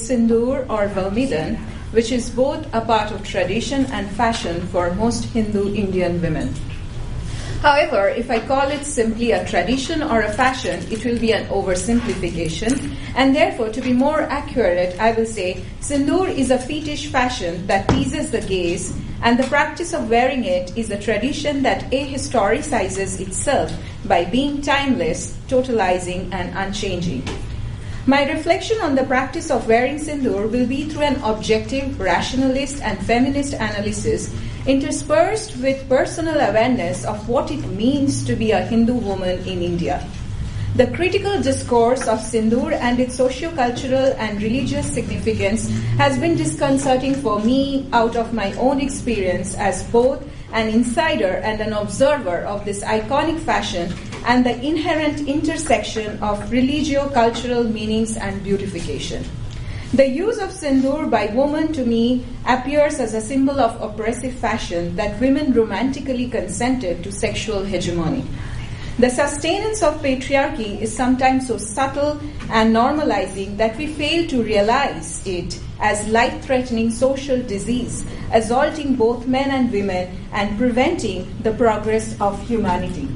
sindoor or vermilion, which is both a part of tradition and fashion for most Hindu Indian women. However, if I call it simply a tradition or a fashion, it will be an oversimplification, and therefore, to be more accurate, I will say sindoor is a fetish fashion that teases the gaze, and the practice of wearing it is a tradition that ahistoricizes itself by being timeless, totalizing, and unchanging. My reflection on the practice of wearing sindoor will be through an objective, rationalist, and feminist analysis interspersed with personal awareness of what it means to be a Hindu woman in India. The critical discourse of sindoor and its socio-cultural and religious significance has been disconcerting for me out of my own experience as both an insider and an observer of this iconic fashion and the inherent intersection of religio-cultural meanings and beautification. The use of sindoor by women to me appears as a symbol of oppressive fashion that women romantically consented to sexual hegemony. The sustenance of patriarchy is sometimes so subtle and normalizing that we fail to realize it as life-threatening social disease, assaulting both men and women and preventing the progress of humanity.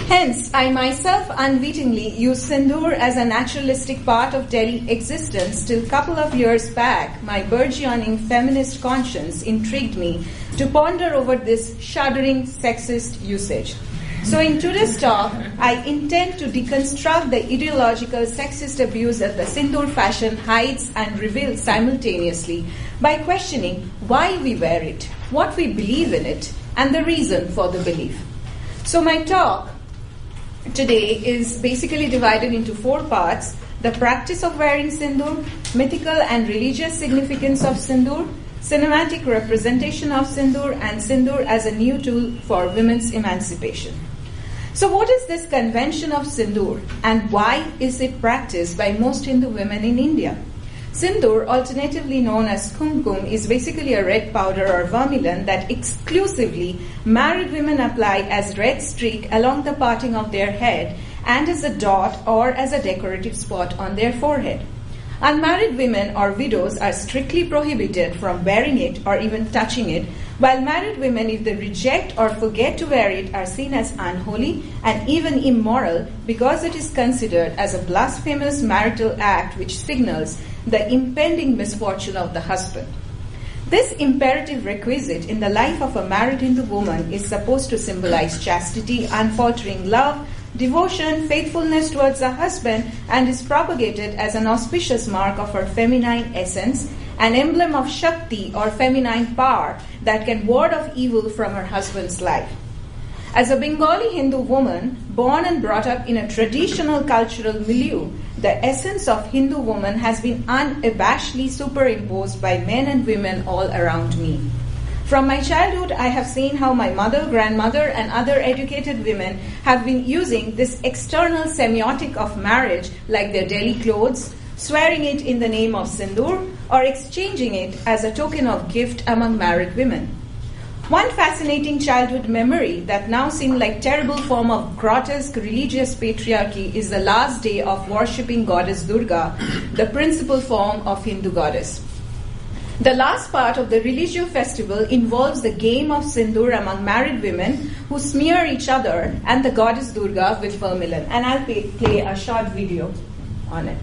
Hence, I myself unwittingly used sindoor as a naturalistic part of Delhi existence till a couple of years back, my burgeoning feminist conscience intrigued me to ponder over this shuddering sexist usage. So in today's talk, I intend to deconstruct the ideological sexist abuse that the sindoor fashion hides and reveals simultaneously by questioning why we wear it, what we believe in it, and the reason for the belief. So my talk today is basically divided into 4 parts: the practice of wearing sindoor, mythical and religious significance of sindoor, cinematic representation of sindoor, and sindoor as a new tool for women's emancipation. So what is this convention of sindoor, and why is it practiced by most Hindu women in India? Sindoor, alternatively known as kumkum, is basically a red powder or vermilion that exclusively married women apply as red streak along the parting of their head and as a dot or as a decorative spot on their forehead. Unmarried women or widows are strictly prohibited from wearing it or even touching it, while married women, if they reject or forget to wear it, are seen as unholy and even immoral because it is considered as a blasphemous marital act which signals the impending misfortune of the husband. This imperative requisite in the life of a married Hindu woman is supposed to symbolize chastity, unfaltering love, devotion, faithfulness towards her husband, and is propagated as an auspicious mark of her feminine essence, an emblem of Shakti or feminine power that can ward off evil from her husband's life. As a Bengali Hindu woman, born and brought up in a traditional cultural milieu, the essence of Hindu woman has been unabashedly superimposed by men and women all around me. From my childhood, I have seen how my mother, grandmother, and other educated women have been using this external semiotic of marriage, like their Delhi clothes, swearing it in the name of sindoor, or exchanging it as a token of gift among married women. One fascinating childhood memory that now seems like terrible form of grotesque religious patriarchy is the last day of worshipping goddess Durga, the principal form of Hindu goddess. The last part of the religio festival involves the game of sindoor among married women who smear each other and the goddess Durga with vermilion. And I'll play a short video on it.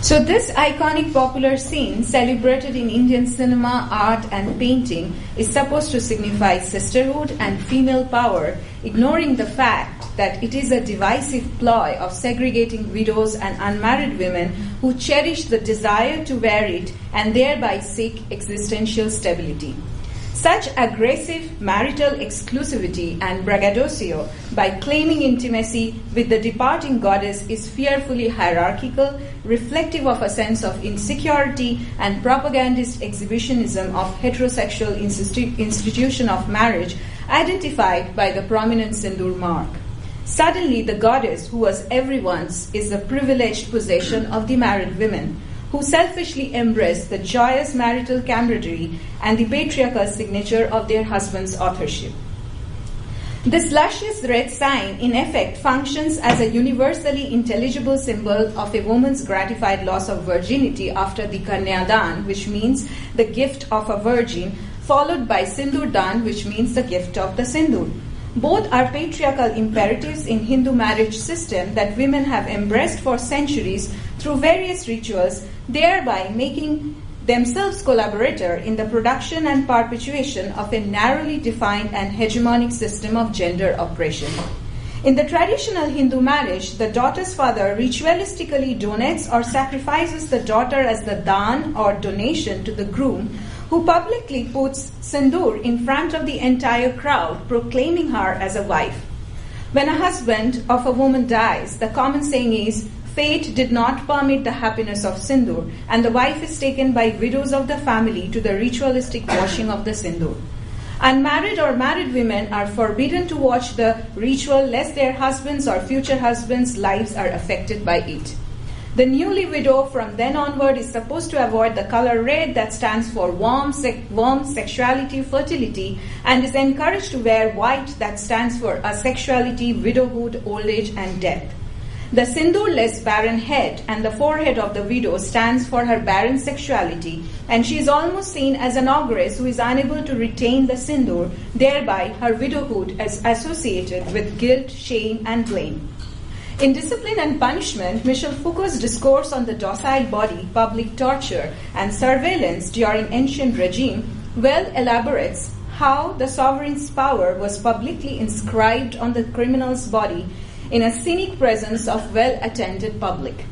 So this iconic popular scene, celebrated in Indian cinema, art and painting, is supposed to signify sisterhood and female power, ignoring the fact that it is a divisive ploy of segregating widows and unmarried women who cherish the desire to wear it and thereby seek existential stability. Such aggressive marital exclusivity and braggadocio by claiming intimacy with the departing goddess is fearfully hierarchical, reflective of a sense of insecurity and propagandist exhibitionism of heterosexual institution of marriage identified by the prominent Sindoor mark. Suddenly, the goddess, who was everyone's, is the privileged possession of the married women, who selfishly embrace the joyous marital camaraderie and the patriarchal signature of their husband's authorship. This luscious red sign, in effect, functions as a universally intelligible symbol of a woman's gratified loss of virginity after the Kanyadan, which means the gift of a virgin, followed by Sindurdan, which means the gift of the Sindoor. Both are patriarchal imperatives in Hindu marriage system that women have embraced for centuries through various rituals, thereby making themselves collaborator in the production and perpetuation of a narrowly defined and hegemonic system of gender oppression. In the traditional Hindu marriage, the daughter's father ritualistically donates or sacrifices the daughter as the dan or donation to the groom, who publicly puts Sindoor in front of the entire crowd, proclaiming her as a wife. When a husband of a woman dies, the common saying is, fate did not permit the happiness of Sindoor, and the wife is taken by widows of the family to the ritualistic washing of the Sindoor. Unmarried or married women are forbidden to watch the ritual lest their husbands or future husbands' lives are affected by it. The newly widow from then onward is supposed to avoid the color red that stands for warmth, sexuality, fertility, and is encouraged to wear white that stands for asexuality, widowhood, old age, and death. The Sindoor-less barren head and the forehead of the widow stands for her barren sexuality, and she is almost seen as an ogress who is unable to retain the Sindoor, thereby her widowhood is associated with guilt, shame, and blame. In Discipline and Punishment, Michel Foucault's discourse on the docile body, public torture, and surveillance during ancient regime well elaborates how the sovereign's power was publicly inscribed on the criminal's body in a cynic presence of well-attended public.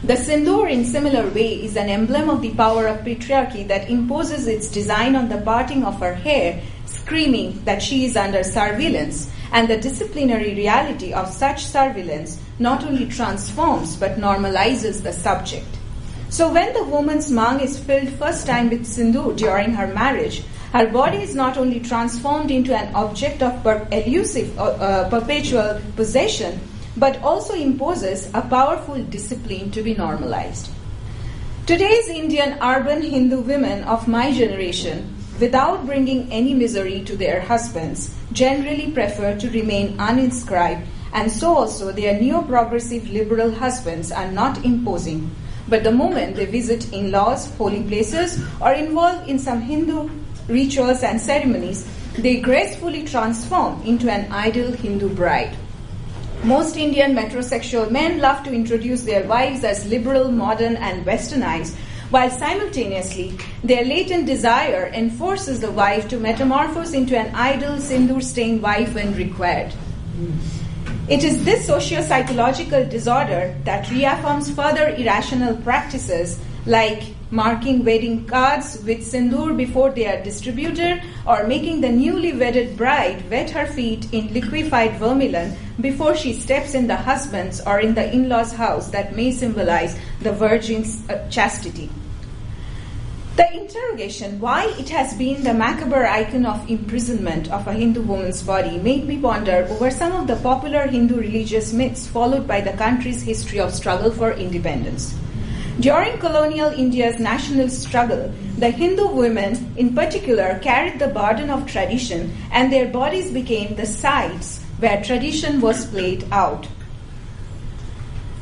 The Sindoor, in similar way, is an emblem of the power of patriarchy that imposes its design on the parting of her hair, screaming that she is under surveillance, and the disciplinary reality of such surveillance not only transforms but normalizes the subject. So when the woman's mang is filled first time with Sindoor during her marriage, her body is not only transformed into an object of elusive perpetual possession, but also imposes a powerful discipline to be normalized. Today's Indian urban Hindu women of my generation, without bringing any misery to their husbands, generally prefer to remain uninscribed, and so also their neo-progressive liberal husbands are not imposing. But the moment they visit in-laws, holy places, or involve in some Hindu rituals and ceremonies, they gracefully transform into an ideal Hindu bride. Most Indian metrosexual men love to introduce their wives as liberal, modern, and westernized, while simultaneously their latent desire enforces the wife to metamorphose into an ideal Sindoor-stained wife when required. It is this socio-psychological disorder that reaffirms further irrational practices like marking wedding cards with Sindoor before they are distributed, or making the newly wedded bride wet her feet in liquefied vermilion before she steps in the husband's or in the in-law's house that may symbolize the virgin's chastity. The interrogation why it has been the macabre icon of imprisonment of a Hindu woman's body made me ponder over some of the popular Hindu religious myths followed by the country's history of struggle for independence. During colonial India's national struggle, the Hindu women in particular carried the burden of tradition, and their bodies became the sites where tradition was played out.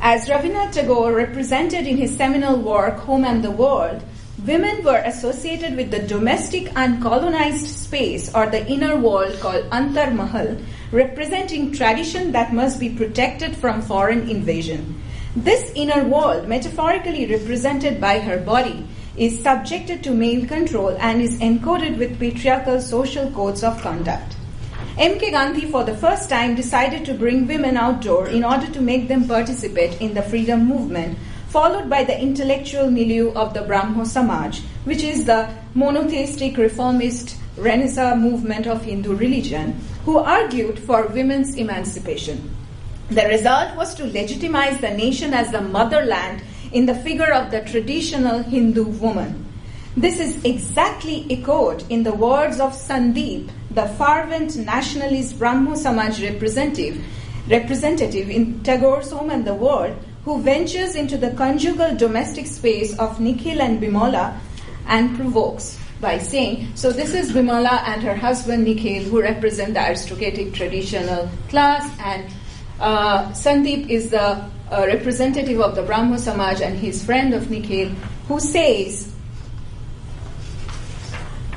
As Rabindranath Tagore represented in his seminal work Home and the World, women were associated with the domestic uncolonized space or the inner world called Antar Mahal, representing tradition that must be protected from foreign invasion. This inner world, metaphorically represented by her body, is subjected to male control and is encoded with patriarchal social codes of conduct. M.K. Gandhi, for the first time, decided to bring women outdoor in order to make them participate in the freedom movement, followed by the intellectual milieu of the Brahmo Samaj, which is the monotheistic reformist Renaissance movement of Hindu religion, who argued for women's emancipation. The result was to legitimize the nation as the motherland in the figure of the traditional Hindu woman. This is exactly echoed in the words of Sandeep, the fervent nationalist Brahmo Samaj representative in Tagore's Home and the World, who ventures into the conjugal domestic space of Nikhil and Bimala and provokes by saying, so this is Bimala and her husband Nikhil, who represent the aristocratic traditional class, and Sandeep is the representative of the Brahmo Samaj and his friend of Nikhil, who says,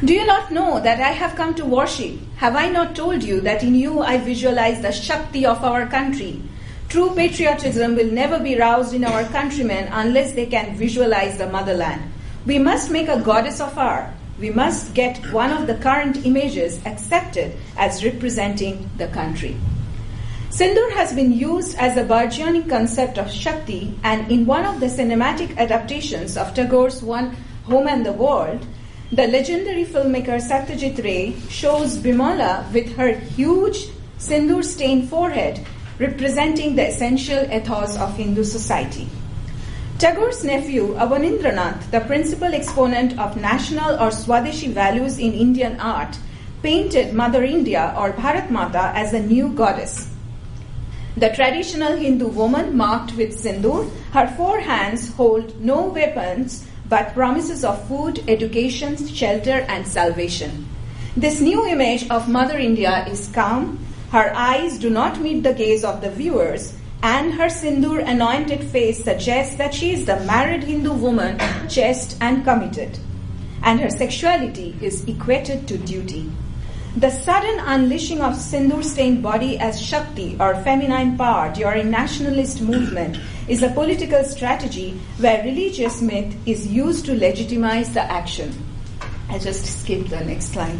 do you not know that I have come to worship? Have I not told you that in you I visualize the Shakti of our country? True patriotism will never be roused in our countrymen unless they can visualize the motherland. We must make a goddess of her. We must get one of the current images accepted as representing the country. Sindoor has been used as a burgeoning concept of Shakti, and in one of the cinematic adaptations of Tagore's Home and the World, the legendary filmmaker Satyajit Ray shows Bimala with her huge sindoor-stained forehead representing the essential ethos of Hindu society. Tagore's nephew, Avanindranath, the principal exponent of national or Swadeshi values in Indian art, painted Mother India or Bharat Mata as a new goddess. The traditional Hindu woman marked with sindoor, her four hands hold no weapons but promises of food, education, shelter, and salvation. This new image of Mother India is calm, her eyes do not meet the gaze of the viewers, and her sindoor-anointed face suggests that she is the married Hindu woman, chaste and committed, and her sexuality is equated to duty. The sudden unleashing of sindoor-stained body as Shakti or feminine power during nationalist movement is a political strategy where religious myth is used to legitimize the action. I just skipped the next line.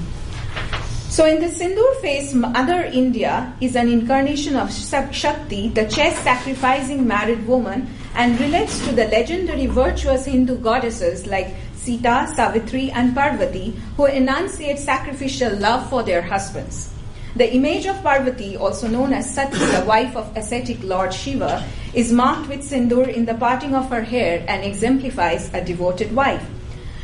So in the Sindoor face, Mother India is an incarnation of Shakti, the chaste sacrificing married woman, and relates to the legendary virtuous Hindu goddesses like Sita, Savitri, and Parvati, who enunciate sacrificial love for their husbands. The image of Parvati, also known as Sati, the wife of ascetic Lord Shiva, is marked with sindoor in the parting of her hair and exemplifies a devoted wife.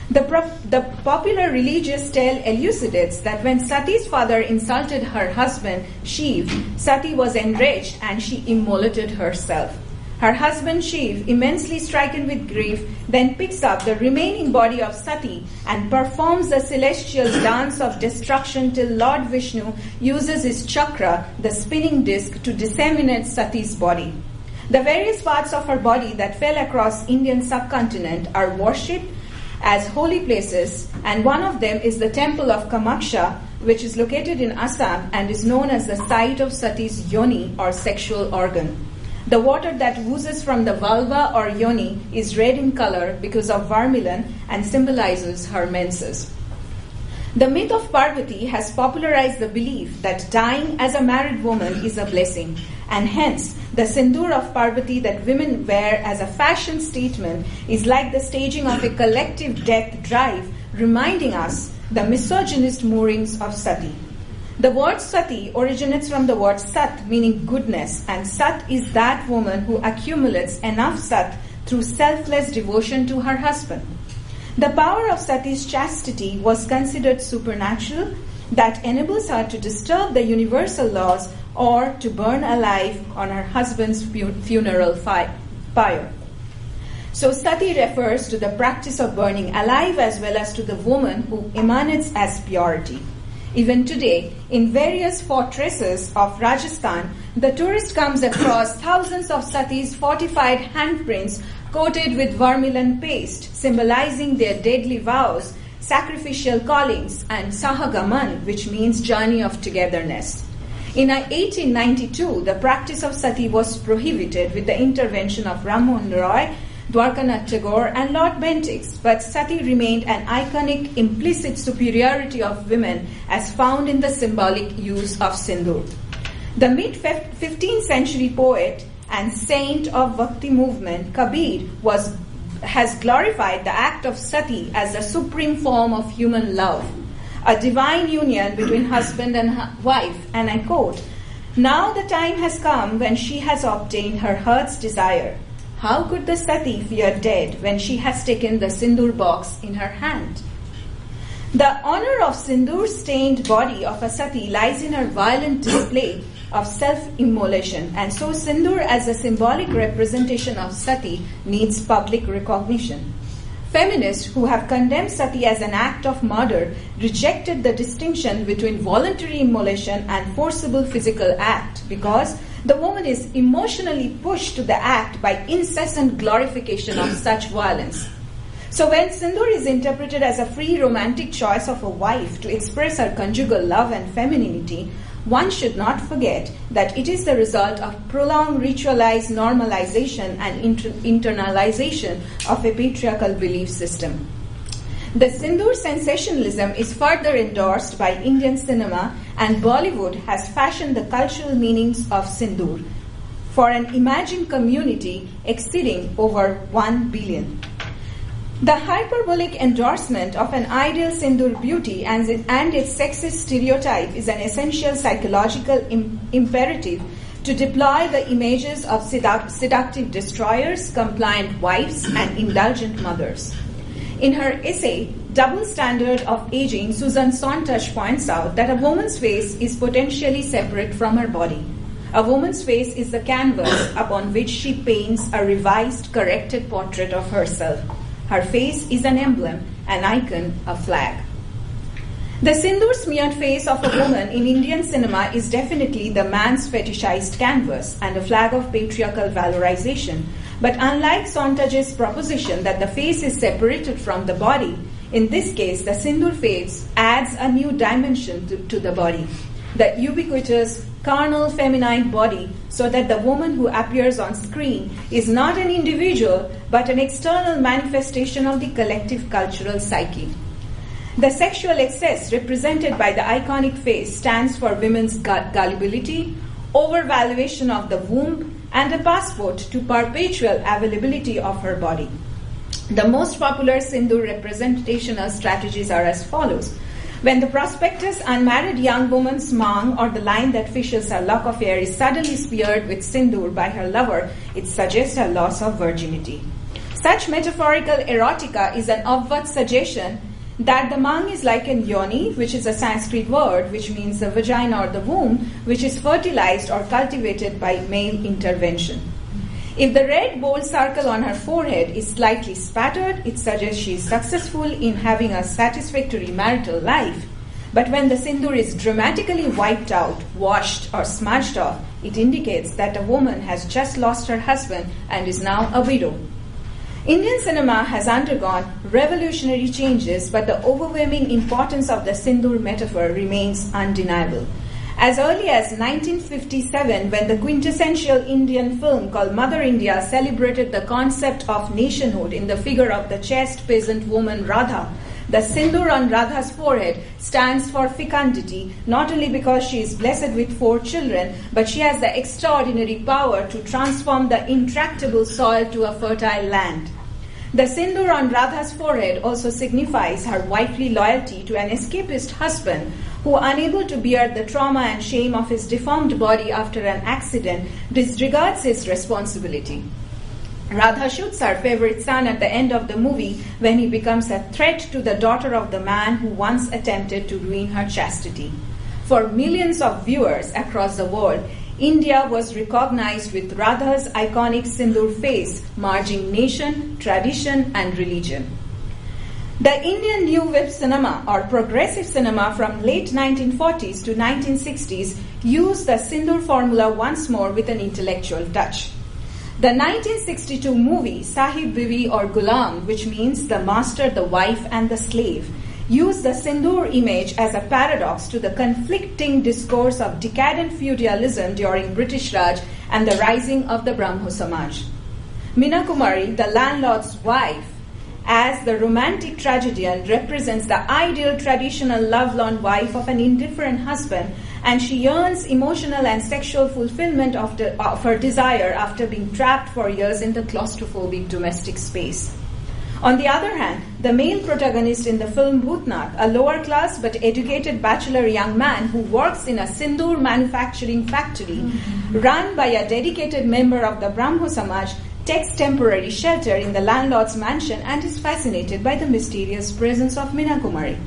The popular religious tale elucidates that when Sati's father insulted her husband, Shiva, Sati was enraged and she immolated herself. Her husband Shiva, immensely stricken with grief, then picks up the remaining body of Sati and performs the celestial dance of destruction till Lord Vishnu uses his chakra, the spinning disc, to disseminate Sati's body. The various parts of her body that fell across Indian subcontinent are worshipped as holy places, and one of them is the temple of Kamakhya, which is located in Assam and is known as the site of Sati's yoni or sexual organ. The water that oozes from the vulva or yoni is red in color because of vermillion and symbolizes her menses. The myth of Parvati has popularized the belief that dying as a married woman is a blessing, and hence the sindoor of Parvati that women wear as a fashion statement is like the staging of a collective death drive, reminding us the misogynist moorings of Sati. The word Sati originates from the word Sat, meaning goodness, and Sat is that woman who accumulates enough Sat through selfless devotion to her husband. The power of Sati's chastity was considered supernatural, that enables her to disturb the universal laws or to burn alive on her husband's funeral pyre. So Sati refers to the practice of burning alive as well as to the woman who emanates as purity. Even today, in various fortresses of Rajasthan, the tourist comes across thousands of Satis' fortified handprints coated with vermilion paste, symbolizing their deadly vows, sacrificial callings, and sahagaman, which means journey of togetherness. In 1892, the practice of sati was prohibited with the intervention of Rammohn Roy, Dwarkanath Tagore, and Lord Bentix, but sati remained an iconic implicit superiority of women as found in the symbolic use of sindoor. The mid-15th century poet and saint of Bhakti movement, Kabir, has glorified the act of sati as the supreme form of human love, a divine union between husband and wife, and I quote, "Now the time has come when she has obtained her heart's desire. How could the sati fear dead when she has taken the sindoor box in her hand?" The honor of sindoor-stained body of a sati lies in her violent display of self-immolation, and so sindoor as a symbolic representation of sati needs public recognition. Feminists who have condemned sati as an act of murder rejected the distinction between voluntary immolation and forcible physical act because the woman is emotionally pushed to the act by incessant glorification of such violence. So when sindoor is interpreted as a free romantic choice of a wife to express her conjugal love and femininity, one should not forget that it is the result of prolonged ritualized normalization and internalization of a patriarchal belief system. The sindoor sensationalism is further endorsed by Indian cinema, and Bollywood has fashioned the cultural meanings of sindoor for an imagined community exceeding over 1 billion. The hyperbolic endorsement of an ideal sindoor beauty and its sexist stereotype is an essential psychological imperative to deploy the images of seductive destroyers, compliant wives, and indulgent mothers. In her essay, Double Standard of Aging, Susan Sontag points out that a woman's face is potentially separate from her body. A woman's face is the canvas upon which she paints a revised, corrected portrait of herself. Her face is an emblem, an icon, a flag. The sindoor-smeared face of a woman in Indian cinema is definitely the man's fetishized canvas and a flag of patriarchal valorization. But unlike Sontag's proposition that the face is separated from the body, in this case, the sindoor face adds a new dimension to the body, the ubiquitous, carnal, feminine body, so that the woman who appears on screen is not an individual, but an external manifestation of the collective cultural psyche. The sexual excess represented by the iconic face stands for women's gullibility, overvaluation of the womb, and a passport to perpetual availability of her body. The most popular sindoor representational strategies are as follows. When the prospectus unmarried young woman's mang, or the line that fishes her lock of hair, is suddenly speared with sindoor by her lover, it suggests a loss of virginity. Such metaphorical erotica is an obvious suggestion that the mang is like an yoni, which is a Sanskrit word which means the vagina or the womb, which is fertilized or cultivated by male intervention. If the red bold circle on her forehead is slightly spattered, it suggests she is successful in having a satisfactory marital life. But when the sindoor is dramatically wiped out, washed, or smudged off, it indicates that a woman has just lost her husband and is now a widow. Indian cinema has undergone revolutionary changes, but the overwhelming importance of the sindoor metaphor remains undeniable. As early as 1957, when the quintessential Indian film called Mother India celebrated the concept of nationhood in the figure of the chaste peasant woman Radha, the sindoor on Radha's forehead stands for fecundity, not only because she is blessed with 4 children, but she has the extraordinary power to transform the intractable soil to a fertile land. The sindoor on Radha's forehead also signifies her wifely loyalty to an escapist husband who, unable to bear the trauma and shame of his deformed body after an accident, disregards his responsibility. Radha shoots her favorite son at the end of the movie when he becomes a threat to the daughter of the man who once attempted to ruin her chastity. For millions of viewers across the world, India was recognized with Radha's iconic sindoor face, merging nation, tradition, and religion. The Indian New Wave cinema, or progressive cinema from late 1940s to 1960s, used the sindoor formula once more with an intellectual touch. The 1962 movie Sahib Biwi or Gulam, which means the master, the wife, and the slave, use the sindoor image as a paradox to the conflicting discourse of decadent feudalism during British Raj and the rising of the Brahmo Samaj. Meena Kumari, the landlord's wife, as the romantic tragedian, represents the ideal traditional lovelorn wife of an indifferent husband, and she yearns emotional and sexual fulfillment of her desire after being trapped for years in the claustrophobic domestic space. On the other hand, the male protagonist in the film Bhutnath, a lower class but educated bachelor young man who works in a sindoor manufacturing factory run by a dedicated member of the Brahmo Samaj, takes temporary shelter in the landlord's mansion and is fascinated by the mysterious presence of Meena Kumari.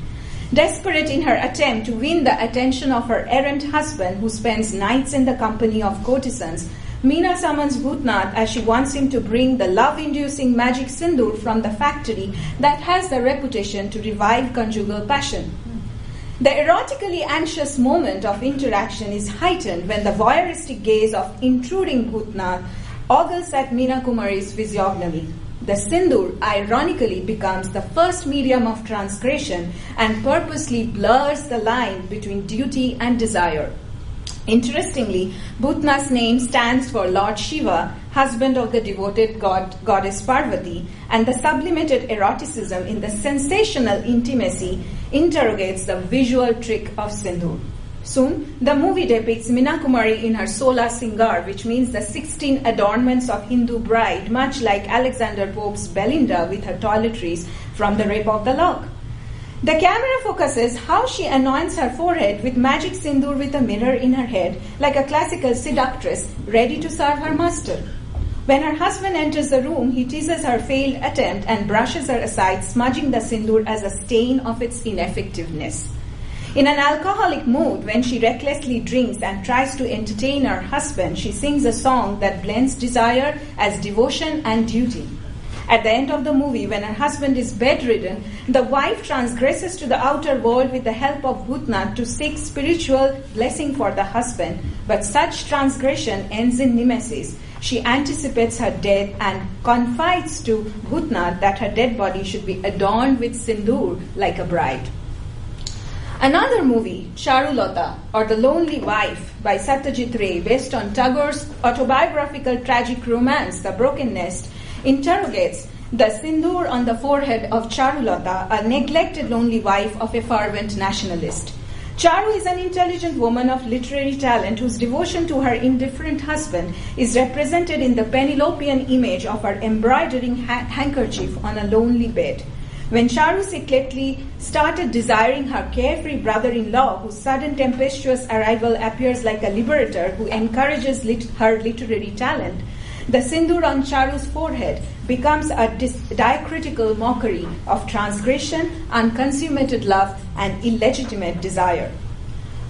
Desperate in her attempt to win the attention of her errant husband, who spends nights in the company of courtesans, Meena summons Bhutnath as she wants him to bring the love-inducing magic sindoor from the factory that has the reputation to revive conjugal passion. The erotically anxious moment of interaction is heightened when the voyeuristic gaze of intruding Bhutnath ogles at Meena Kumari's physiognomy. The sindoor, ironically, becomes the first medium of transgression and purposely blurs the line between duty and desire. Interestingly, Bhutnath's name stands for Lord Shiva, husband of the devoted goddess Parvati, and the sublimated eroticism in the sensational intimacy interrogates the visual trick of sindoor. Soon, the movie depicts Meena Kumari in her Sola Singar, which means the 16 adornments of Hindu bride, much like Alexander Pope's Belinda with her toiletries from the Rape of the Lock. The camera focuses how she anoints her forehead with magic sindoor with a mirror in her head, like a classical seductress ready to serve her master. When her husband enters the room, he teases her failed attempt and brushes her aside, smudging the sindoor as a stain of its ineffectiveness. In an alcoholic mood, when she recklessly drinks and tries to entertain her husband, she sings a song that blends desire as devotion and duty. At the end of the movie, when her husband is bedridden, the wife transgresses to the outer world with the help of Bhutnath to seek spiritual blessing for the husband. But such transgression ends in nemesis. She anticipates her death and confides to Bhutnath that her dead body should be adorned with sindoor like a bride. Another movie, Charulata, or The Lonely Wife, by Satyajit Ray, based on Tagore's autobiographical tragic romance, The Broken Nest, interrogates the sindoor on the forehead of Charulata, a neglected lonely wife of a fervent nationalist. Charu is an intelligent woman of literary talent whose devotion to her indifferent husband is represented in the Penelopean image of her embroidering handkerchief on a lonely bed. When Charu secretly started desiring her carefree brother-in-law, whose sudden tempestuous arrival appears like a liberator who encourages her literary talent, the sindoor on Charu's forehead becomes a diacritical mockery of transgression, unconsummated love, and illegitimate desire.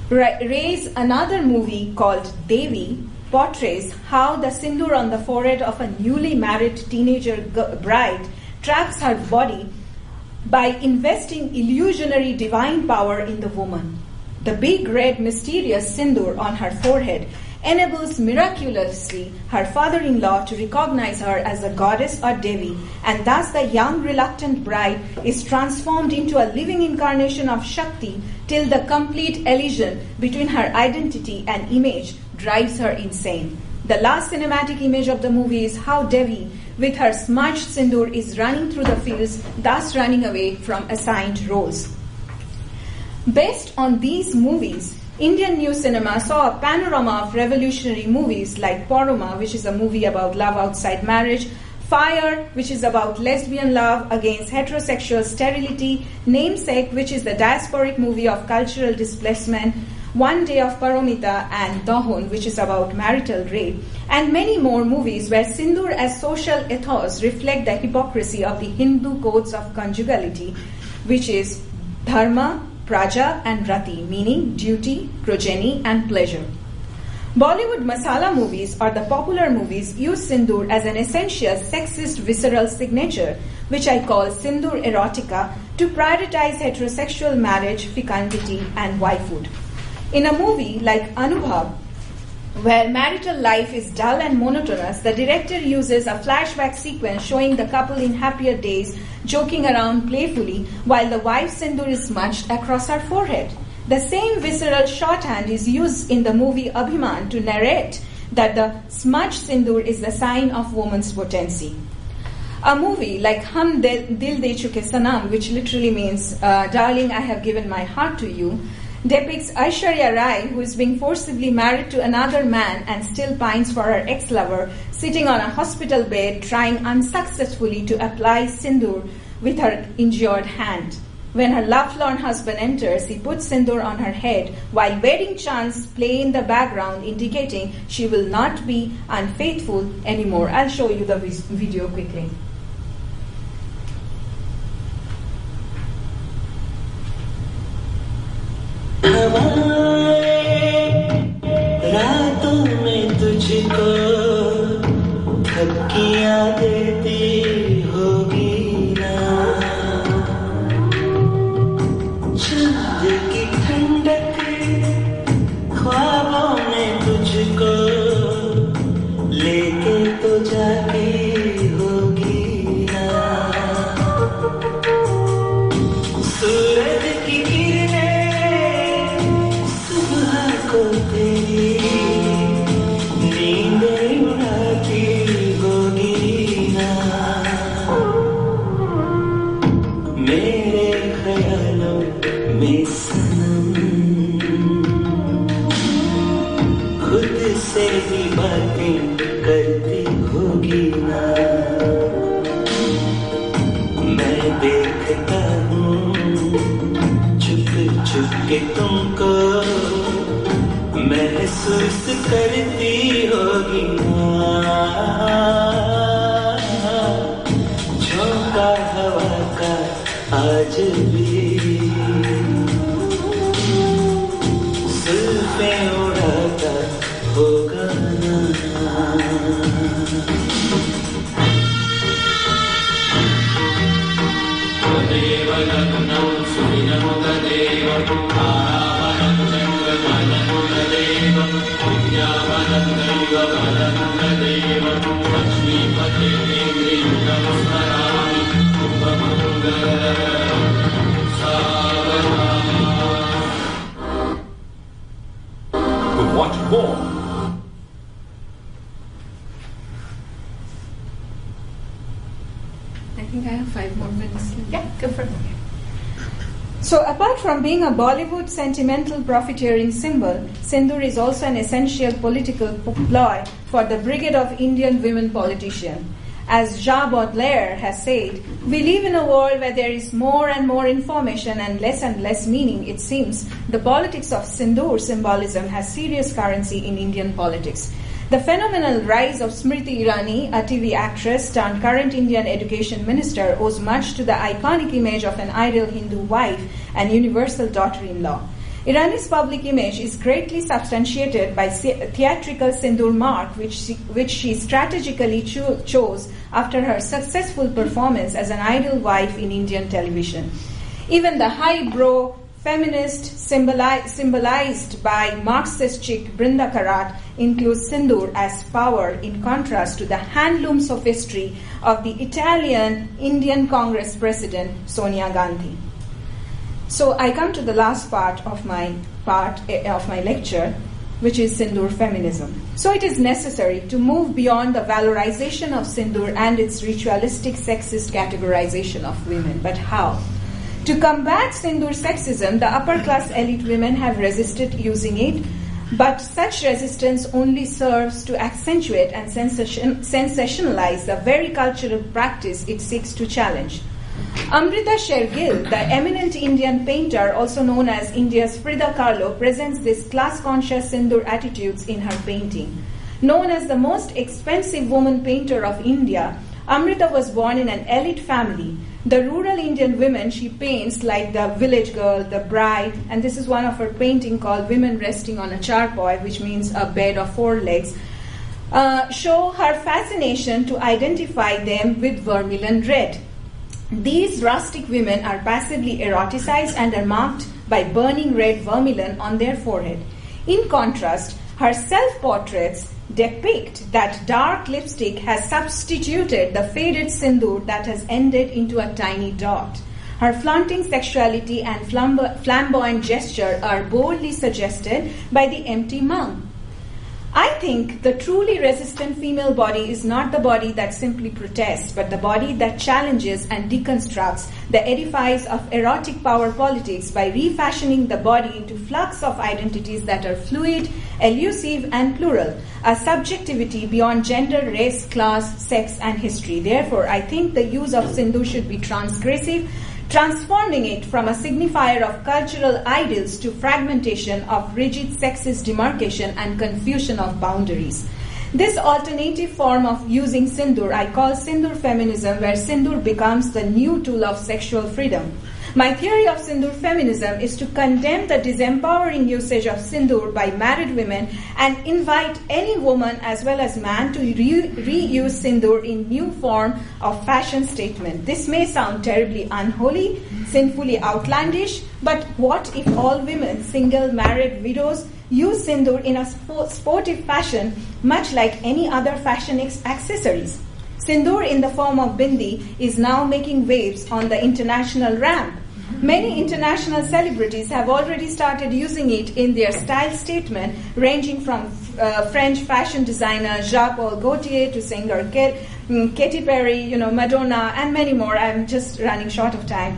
Ray's another movie called Devi portrays how the sindoor on the forehead of a newly married teenager bride traps her body by investing illusionary divine power in the woman. The big red mysterious sindoor on her forehead enables miraculously her father-in-law to recognize her as a goddess or Devi, and thus the young reluctant bride is transformed into a living incarnation of Shakti till the complete elision between her identity and image drives her insane. The last cinematic image of the movie is how Devi, with her smudged sindoor, is running through the fields, thus running away from assigned roles. Based on these movies, Indian new cinema saw a panorama of revolutionary movies like Poroma, which is a movie about love outside marriage, Fire, which is about lesbian love against heterosexual sterility, Namesake, which is the diasporic movie of cultural displacement, One Day of Paromita, and Dahon, which is about marital rape, and many more movies where sindoor as social ethos reflect the hypocrisy of the Hindu codes of conjugality, which is dharma, praja, and rati, meaning duty, progeny, and pleasure. Bollywood masala movies, or the popular movies, use sindoor as an essential sexist visceral signature, which I call sindoor erotica, to prioritize heterosexual marriage, fecundity, and wifehood. In a movie like Anubhav, Where marital life is dull and monotonous, the director uses a flashback sequence showing the couple in happier days joking around playfully while the wife's sindoor is smudged across her forehead. The same visceral shorthand is used in the movie Abhiman to narrate that the smudged sindoor is the sign of woman's potency. A movie like Hum Dil De Chuke Sanam, which literally means, darling, I have given my heart to you, depicts Aishwarya Rai, who is being forcibly married to another man and still pines for her ex-lover, sitting on a hospital bed trying unsuccessfully to apply sindoor with her injured hand. When her love-lorn husband enters, he puts sindoor on her head while wedding chants play in the background, indicating she will not be unfaithful anymore. I'll show you the video quickly. रातों में तुझको थपकियां देती होगी ना, चांद की ठंडक ख्वाबों में तुझको लेके तो जाती होगी ना, सूरज की तेरी नींदें उड़ाती होगी ना, मेरे ख्यालों में सनम खुद से ही बातें करती होगी ना, मैं देखता हूँ छुप छुप के तुमको महसूस करती होगी ना, झोंका हवा का आज भी जुल्फें उड़ाता होगा ना। What more? I think I have 5 more minutes. Yeah, go for it. So apart from being a Bollywood sentimental profiteering symbol, sindoor is also an essential political ploy for the brigade of Indian women politicians. As Jean Baudelaire has said, we live in a world where there is more and more information and less meaning, it seems. The politics of sindoor symbolism has serious currency in Indian politics. The phenomenal rise of Smriti Irani, a TV actress turned current Indian education minister, owes much to the iconic image of an ideal Hindu wife and universal daughter-in-law. Irani's public image is greatly substantiated by theatrical sindoor mark, which she strategically chose after her successful performance as an ideal wife in Indian television. Even the highbrow feminist symbolized by Marxist chick Brinda Karat includes sindoor as power, in contrast to the handloom sophistry of the Italian Indian Congress President Sonia Gandhi. So I come to the last part of my lecture, which is Sindoor Feminism. So it is necessary to move beyond the valorization of sindoor and its ritualistic sexist categorization of women. But how? To combat sindoor sexism, the upper class elite women have resisted using it, but such resistance only serves to accentuate and sensationalize the very cultural practice it seeks to challenge. Amrita Shergill, the eminent Indian painter, also known as India's Frida Kahlo, presents these class-conscious sindoor attitudes in her painting. Known as the most expensive woman painter of India, Amrita was born in an elite family. The rural Indian women she paints, like the village girl, the bride, and this is one of her painting called Women Resting on a Charpoy, which means a bed of 4 legs, show her fascination to identify them with vermilion red. These rustic women are passively eroticized and are marked by burning red vermilion on their forehead. In contrast, Her self-portraits depict that dark lipstick has substituted the faded sindoor that has ended into a tiny dot. Her flaunting sexuality and flamboyant gesture are boldly suggested by the empty mum. I think the truly resistant female body is not the body that simply protests, but the body that challenges and deconstructs the edifice of erotic power politics by refashioning the body into flux of identities that are fluid, elusive, and plural, a subjectivity beyond gender, race, class, sex, and history. Therefore, I think the use of sindoor should be transgressive, transforming it from a signifier of cultural ideals to fragmentation of rigid sexist demarcation and confusion of boundaries. This alternative form of using sindoor I call Sindoor Feminism, where sindoor becomes the new tool of sexual freedom. My theory of Sindoor Feminism is to condemn the disempowering usage of sindoor by married women and invite any woman as well as man to reuse sindoor in new form of fashion statement. This may sound terribly unholy, sinfully outlandish, but what if all women, single, married, widows, use sindoor in a sportive fashion, much like any other fashion accessories? Sindoor in the form of bindi is now making waves on the international ramp. Many international celebrities have already started using it in their style statement, ranging from French fashion designer Jean-Paul Gaultier to singer Katy Perry, Madonna, and many more. I'm just running short of time.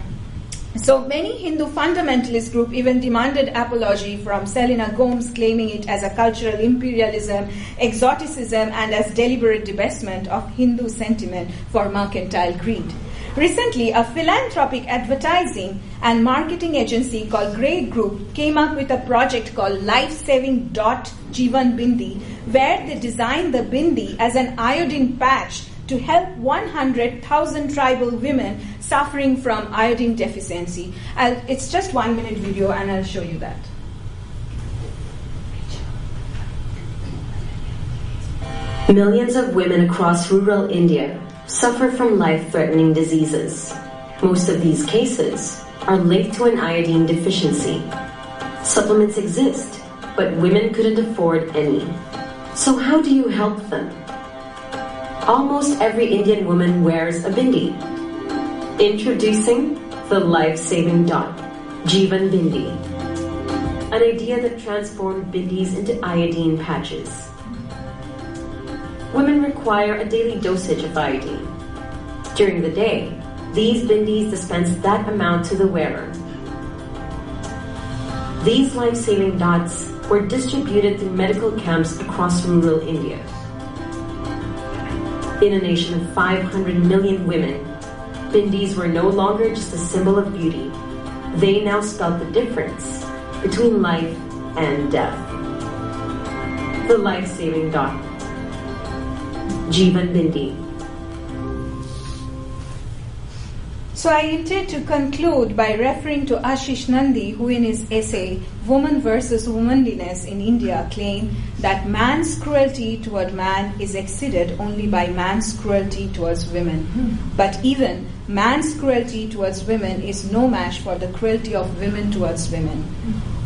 So many Hindu fundamentalist groups even demanded apology from Selena Gomez, claiming it as a cultural imperialism, exoticism, and as deliberate debasement of Hindu sentiment for mercantile greed. Recently, a philanthropic advertising and marketing agency called Grey Group came up with a project called Life-Saving Jivan Bindi, where they designed the bindi as an iodine patch to help 100,000 tribal women suffering from iodine deficiency. It's just 1 minute video and I'll show you that. Millions of women across rural India suffer from life-threatening diseases. Most of these cases are linked to an iodine deficiency. Supplements exist, but women couldn't afford any. So how do you help them? Almost every Indian woman wears a bindi. Introducing the life-saving dot, Jivan Bindi, an idea that transformed bindis into iodine patches. Women require a daily dosage of iodine. During the day, these bindis dispense that amount to the wearer. These life-saving dots were distributed through medical camps across rural India. In a nation of 500 million women, bindis were no longer just a symbol of beauty. They now spelled the difference between life and death. The life-saving dot, Jivan Bindi. So I intend to conclude by referring to Ashish Nandi, who in his essay, Woman versus Womanliness in India, claimed that man's cruelty toward man is exceeded only by man's cruelty towards women. But even man's cruelty towards women is no match for the cruelty of women towards women.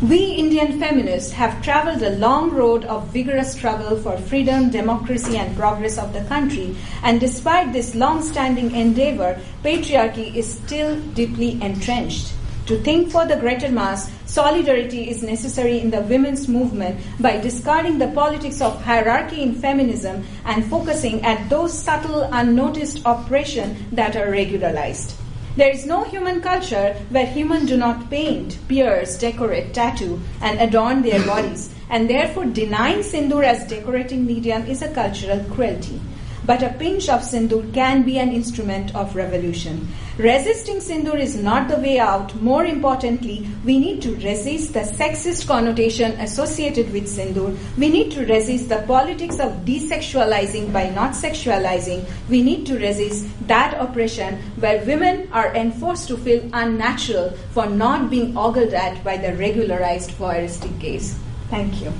We Indian feminists have traveled a long road of vigorous struggle for freedom, democracy, and progress of the country, and despite this long-standing endeavor, patriarchy is still deeply entrenched. To think for the greater mass, solidarity is necessary in the women's movement by discarding the politics of hierarchy in feminism and focusing at those subtle, unnoticed oppressions that are regularized. There is no human culture where humans do not paint, pierce, decorate, tattoo, and adorn their bodies, and therefore denying sindoor as decorating medium is a cultural cruelty. But a pinch of sindoor can be an instrument of revolution. Resisting sindoor is not the way out. More importantly, we need to resist the sexist connotation associated with sindoor. We need to resist the politics of de-sexualizing by not sexualizing. We need to resist that oppression where women are enforced to feel unnatural for not being ogled at by the regularized voyeuristic gaze. Thank you.